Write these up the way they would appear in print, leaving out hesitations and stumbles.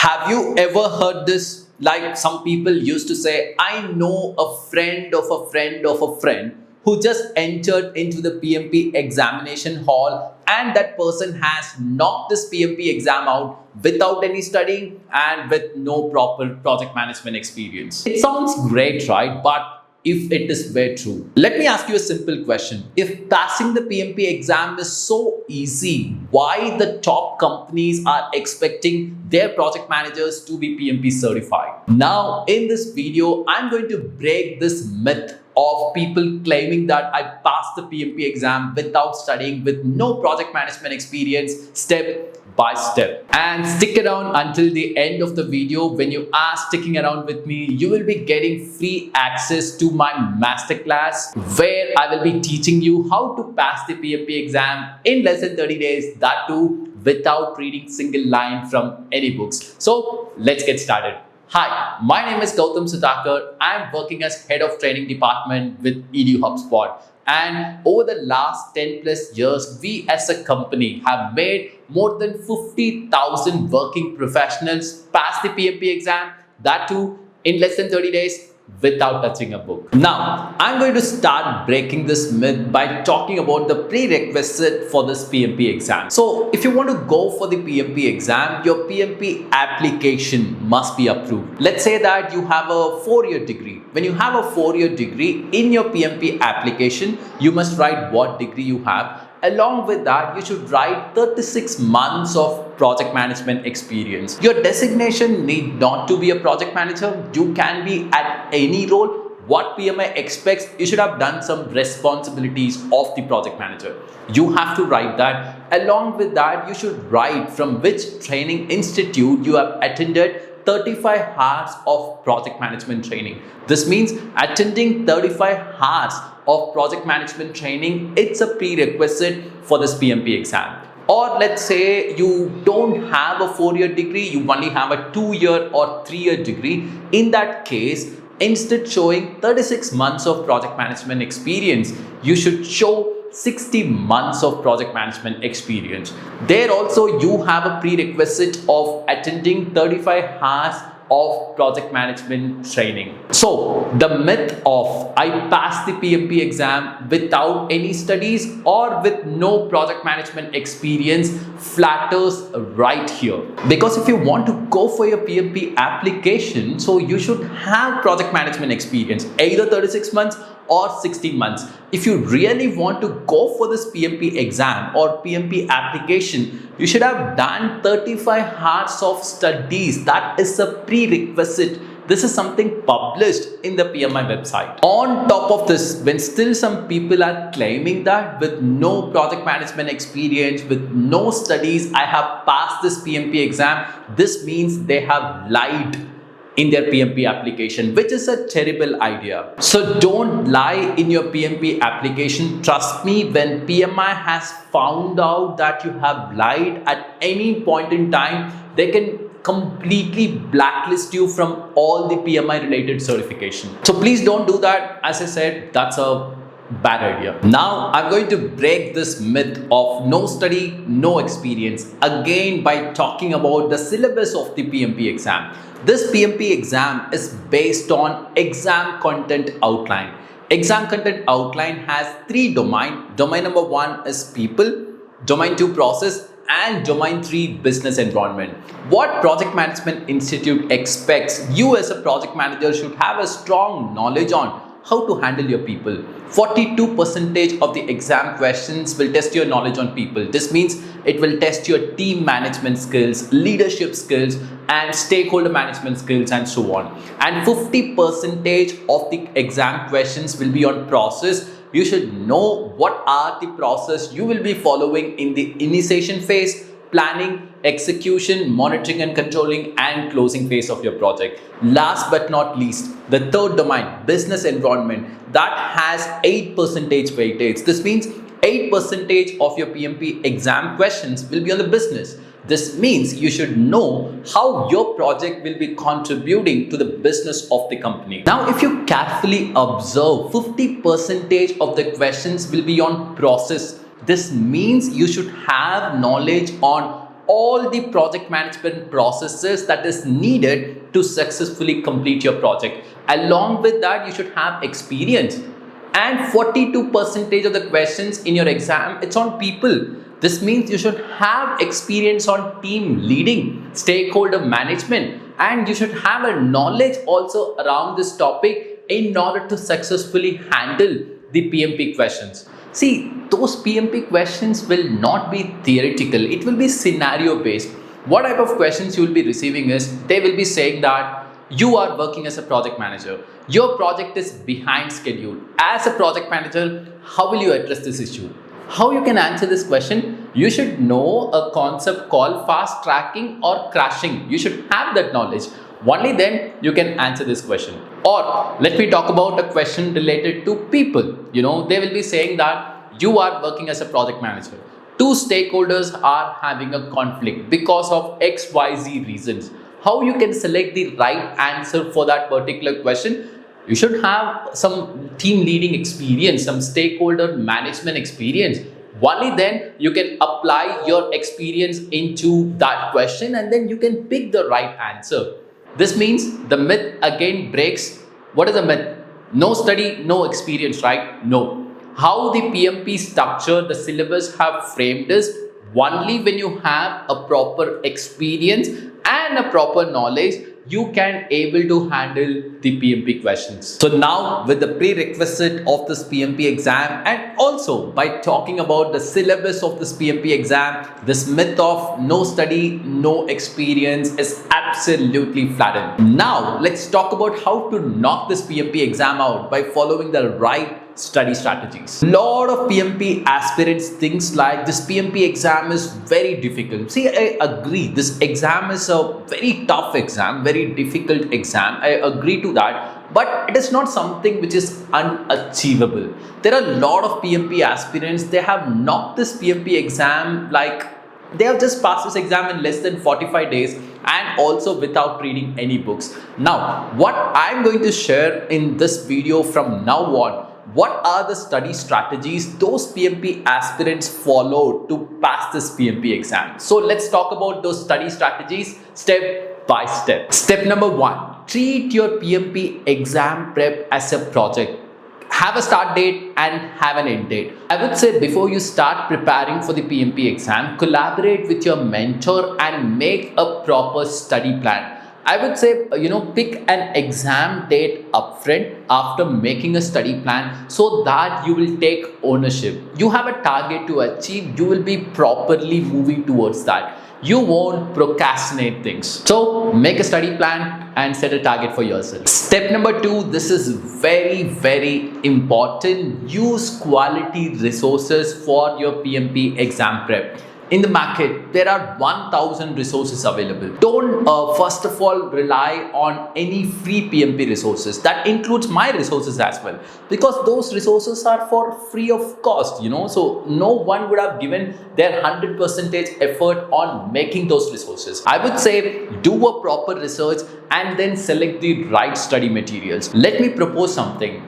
Have you ever heard this? Like some people used to say, I know a friend of a friend of a friend who just entered into the PMP examination hall, and that person has knocked this PMP exam out without any studying and with no proper project management experience. It sounds great, right? But if it is very true, let me ask you a simple question. If passing the PMP exam is so easy, why the top companies are expecting their project managers to be PMP certified? Now, in this video, I'm going to break this myth of people claiming that I passed the PMP exam without studying, with no project management experience, step by step. And stick around until the end of the video. When you are sticking around with me, you will be getting free access to my masterclass, where I will be teaching you how to pass the PMP exam in less than 30 days, that too without reading single line from any books. So let's get started. Hi, my name is Gautham Sudakar. I'm working as Head of Training Department with EduHubSpot. And over the last 10 plus years, we as a company have made more than 50,000 working professionals pass the PMP exam, that too in less than 30 days without touching a book. Now, I'm going to start breaking this myth by talking about the prerequisite for this PMP exam. So, if you want to go for the PMP exam, your PMP application must be approved. Let's say that you have a 4-year degree. When you have a 4-year degree, in your PMP application, you must write what degree you have. Along with that, you should write 36 months of project management experience. Your designation need not to be a project manager. You can be at any role. What PMI expects, you should have done some responsibilities of the project manager. You have to write that. Along with that, you should write from which training institute you have attended 35 hours of project management training. This means attending 35 hours of project management training, it's a prerequisite for this PMP exam. Or let's say you don't have a 4-year degree, you only have a 2-year or 3-year degree. In that case, instead showing 36 months of project management experience, you should show 60 months of project management experience. There also you have a prerequisite of attending 35 hours of project management training. So the myth of I passed the PMP exam without any studies or with no project management experience flatters right here. Because if you want to go for your PMP application, so you should have project management experience, either 36 months or 60 months. If you really want to go for this PMP exam or PMP application, you should have done 35 hours of studies. That is a prerequisite. This is something published in the PMI website. On top of this, when still some people are claiming that with no project management experience, with no studies, I have passed this PMP exam, this means they have lied in their PMP application, which is a terrible idea. So don't lie in your PMP application. Trust me, when PMI has found out that you have lied at any point in time, they can completely blacklist you from all the PMI related certification. So please don't do that. As I said, that's a bad idea. Now I'm going to break this myth of no study, no experience again by talking about the syllabus of the PMP exam. This PMP exam is based on exam content outline. Exam content outline has 3 domains. Domain number 1 is people, domain 2 process, and domain 3 business environment. What Project Management Institute expects you as a project manager should have a strong knowledge on how to handle your people. 42% of the exam questions will test your knowledge on people. This means it will test your team management skills, leadership skills, and stakeholder management skills, and so on. And 50% of the exam questions will be on process. You should know what are the process you will be following in the initiation phase, planning, execution, monitoring and controlling, and closing phase of your project. Last but not least, the 3rd domain, business environment, that has 8% weightage. This means 8% of your PMP exam questions will be on the business. This means you should know how your project will be contributing to the business of the company. Now, if you carefully observe, 50% of the questions will be on process. This means you should have knowledge on all the project management processes that is needed to successfully complete your project. Along with that, you should have experience. And 42% of the questions in your exam, it's on people. This means you should have experience on team leading, stakeholder management, and you should have a knowledge also around this topic in order to successfully handle the PMP questions. See, those PMP questions will not be theoretical, it will be scenario based. What type of questions you will be receiving is, they will be saying that you are working as a project manager. Your project is behind schedule. As a project manager, how will you address this issue? How you can answer this question? You should know a concept called fast tracking or crashing. You should have that knowledge. Only then you can answer this question. Or let me talk about a question related to people. They will be saying that you are working as a project manager. Two stakeholders are having a conflict because of XYZ reasons. How you can select the right answer for that particular question? You should have some team leading experience, some stakeholder management experience. Only then you can apply your experience into that question and then you can pick the right answer. This means the myth again breaks. What is the myth? No study, no experience, right? No. How the PMP structure, the syllabus have framed is only when you have a proper experience and a proper knowledge, you can able to handle the PMP questions. So now with the prerequisite of this PMP exam and also by talking about the syllabus of this PMP exam, this myth of no study, no experience is absolutely flattened. Now let's talk about how to knock this PMP exam out by following the right study strategies. Lot of PMP aspirants thinks like this PMP exam is very difficult. See, I agree, this exam is a very tough exam, very difficult exam. I agree to that, but it is not something which is unachievable. There are a lot of PMP aspirants, they have knocked this PMP exam like they have just passed this exam in less than 45 days and also without reading any books. Now, what I'm going to share in this video from now on, what are the study strategies those PMP aspirants follow to pass this PMP exam? So let's talk about those study strategies step by step. Step number 1, treat your PMP exam prep as a project. Have a start date and have an end date. I would say before you start preparing for the PMP exam, collaborate with your mentor and make a proper study plan. I would say, pick an exam date upfront after making a study plan so that you will take ownership. You have a target to achieve, you will be properly moving towards that. You won't procrastinate things. So make a study plan and set a target for yourself. Step number 2, this is very, very important. Use quality resources for your PMP exam prep. In the market, there are 1000 resources available. Don't first of all rely on any free PMP resources. That includes my resources as well, because those resources are for free of cost, so no one would have given their 100% effort on making those resources. I would say do a proper research and then select the right study materials. Let me propose something.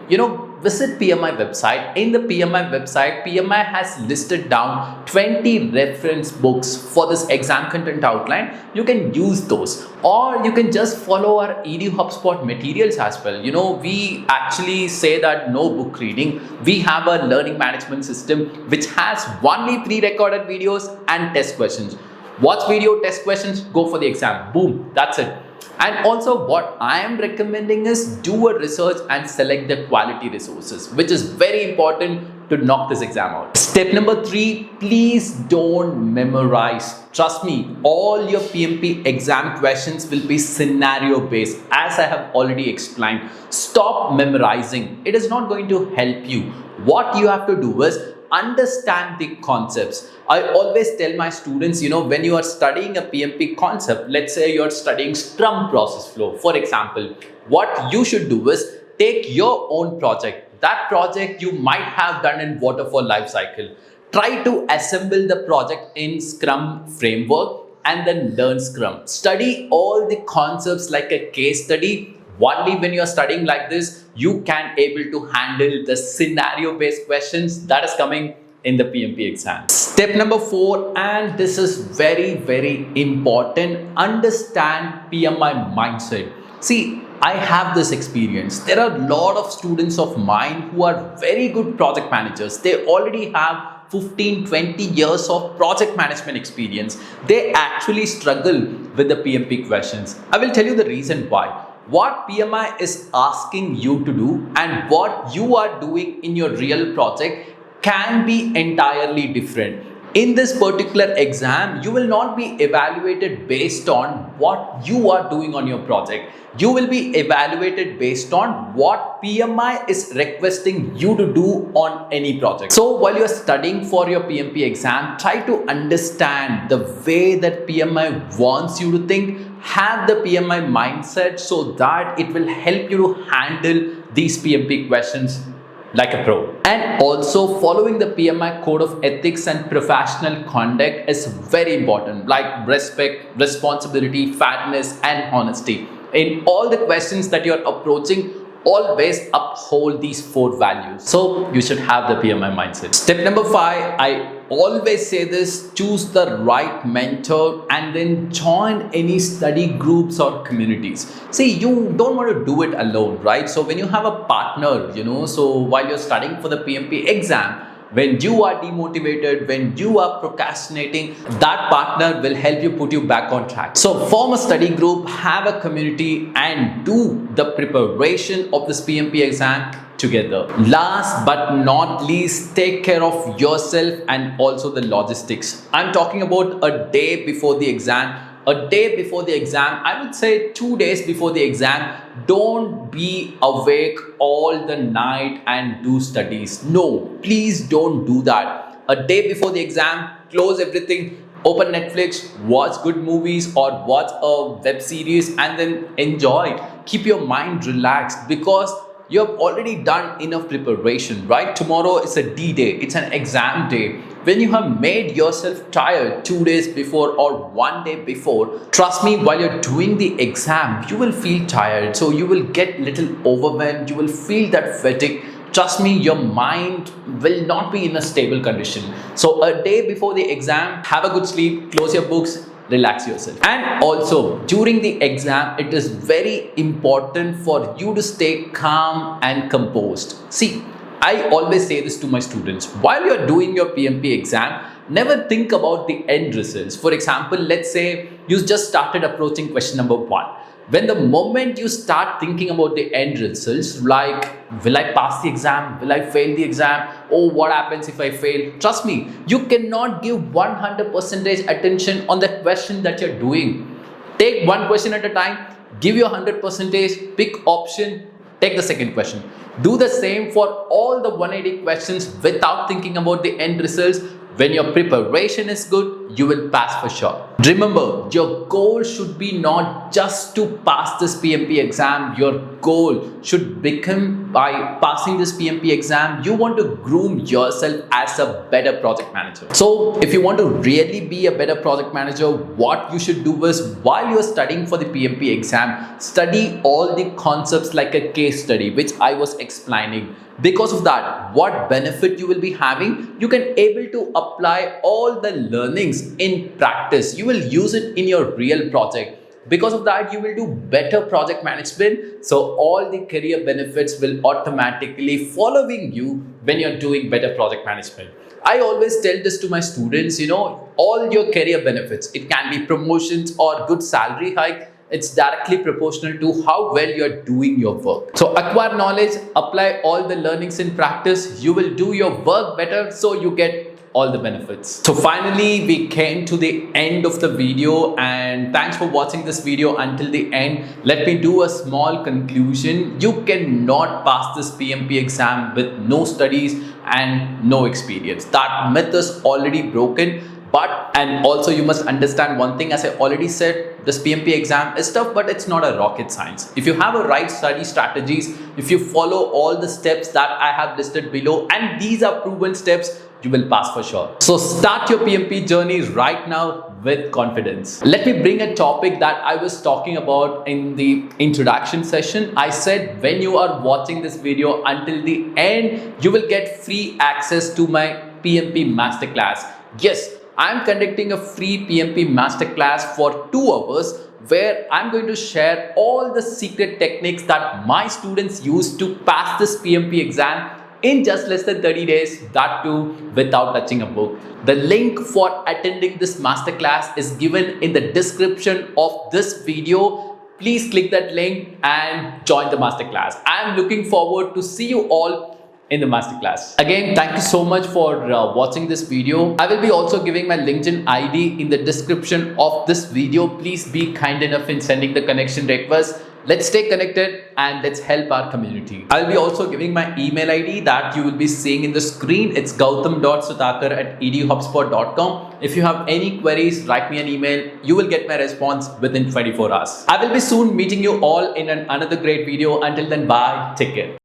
Visit PMI website. In the PMI website, PMI has listed down 20 reference books for this exam content outline. You can use those, or you can just follow our EduHubSpot materials as well. We actually say that no book reading. We have a learning management system which has only pre-recorded videos and test questions. Watch video, test questions, go for the exam. Boom, that's it. And also what I am recommending is do a research and select the quality resources, which is very important to knock this exam out. Step number 3, please don't memorize. Trust me, all your PMP exam questions will be scenario based, as I have already explained. Stop memorizing. It is not going to help you. What you have to do is understand the concepts. I always tell my students, when you are studying a PMP concept, let's say you are studying Scrum process flow, for example, what you should do is take your own project. That project you might have done in waterfall life cycle. Try to assemble the project in Scrum framework and then learn Scrum. Study all the concepts like a case study. Only when you are studying like this, you can able to handle the scenario based questions that is coming in the PMP exam. Step number 4, and this is very, very important, understand PMI mindset. See, I have this experience. There are a lot of students of mine who are very good project managers. They already have 15-20 years of project management experience. They actually struggle with the PMP questions. I will tell you the reason why. What PMI is asking you to do and what you are doing in your real project can be entirely different. In this particular exam, you will not be evaluated based on what you are doing on your project. You will be evaluated based on what PMI is requesting you to do on any project. So while you're studying for your PMP exam, try to understand the way that PMI wants you to think. Have the PMI mindset so that it will help you to handle these PMP questions like a pro. And also, following the PMI code of ethics and professional conduct is very important, like respect, responsibility, fairness, and honesty. In all the questions that you're approaching, always uphold these 4 values. So you should have the PMI mindset. Step number 5, I always say this: choose the right mentor and then join any study groups or communities. See, you don't want to do it alone, right? So when you have a partner, so while you're studying for the PMP exam, when you are demotivated, when you are procrastinating, that partner will help you put you back on track. So form a study group, have a community, and do the preparation of this PMP exam together. Last but not least, take care of yourself and also the logistics. I'm talking about a day before the exam. A day before the exam, I would say 2 days before the exam, don't be awake all the night and do studies. No, please don't do that. A day before the exam, close everything, open Netflix, watch good movies or watch a web series and then enjoy. Keep your mind relaxed because you have already done enough preparation, right? Tomorrow is a D-day, it's an exam day. When you have made yourself tired 2 days before or 1 day before, trust me, while you're doing the exam, you will feel tired. So you will get little overwhelmed, you will feel that fatigue. Trust me, your mind will not be in a stable condition. So a day before the exam, have a good sleep, close your books, relax yourself. And also during the exam, it is very important for you to stay calm and composed. See, I always say this to my students: while you're doing your PMP exam, never think about the end results. For example, let's say you just started approaching question number 1. When the moment you start thinking about the end results, like, will I pass the exam? Will I fail the exam? Oh, what happens if I fail? Trust me, you cannot give 100% attention on the question that you're doing. Take one question at a time, give your 100%, pick option, take the second question. Do the same for all the 180 questions without thinking about the end results. When your preparation is good, you will pass for sure. Remember, your goal should be not just to pass this PMP exam. Your goal should become, by passing this PMP exam, you want to groom yourself as a better project manager. So if you want to really be a better project manager, what you should do is, while you're studying for the PMP exam, study all the concepts like a case study, which I was explaining. Because of that, what benefit you will be having? You can able to apply all the learnings in practice. You will use it in your real project. Because of that, you will do better project management. So all the career benefits will automatically following you when you're doing better project management. I always tell this to my students, all your career benefits, it can be promotions or good salary hike. It's directly proportional to how well you're doing your work. So acquire knowledge, apply all the learnings in practice. You will do your work better, so you get all the benefits. So finally, we came to the end of the video, and thanks for watching this video until the end. Let me do a small conclusion. You cannot pass this PMP exam with no studies and no experience. That myth is already broken. And also you must understand one thing, as I already said, this PMP exam is tough, but it's not a rocket science. If you have a right study strategies, if you follow all the steps that I have listed below, and these are proven steps, you will pass for sure. So start your PMP journey right now with confidence. Let me bring a topic that I was talking about in the introduction session. I said when you are watching this video until the end, you will get free access to my PMP Masterclass. Yes, I'm conducting a free PMP Masterclass for 2 hours where I'm going to share all the secret techniques that my students use to pass this PMP exam in just less than 30 days, that too without touching a book. The link for attending this masterclass is given in the description of this video. Please click that link and join the masterclass. I'm looking forward to see you all in the masterclass. Again, thank you so much for watching this video. I will be also giving my LinkedIn ID in the description of this video. Please be kind enough in sending the connection request. Let's stay connected and let's help our community. I'll be also giving my email ID that you will be seeing in the screen. It's gautam.sudakar@eduhubspot.com. If you have any queries, write me an email. You will get my response within 24 hours. I will be soon meeting you all in another great video. Until then, bye. Take care.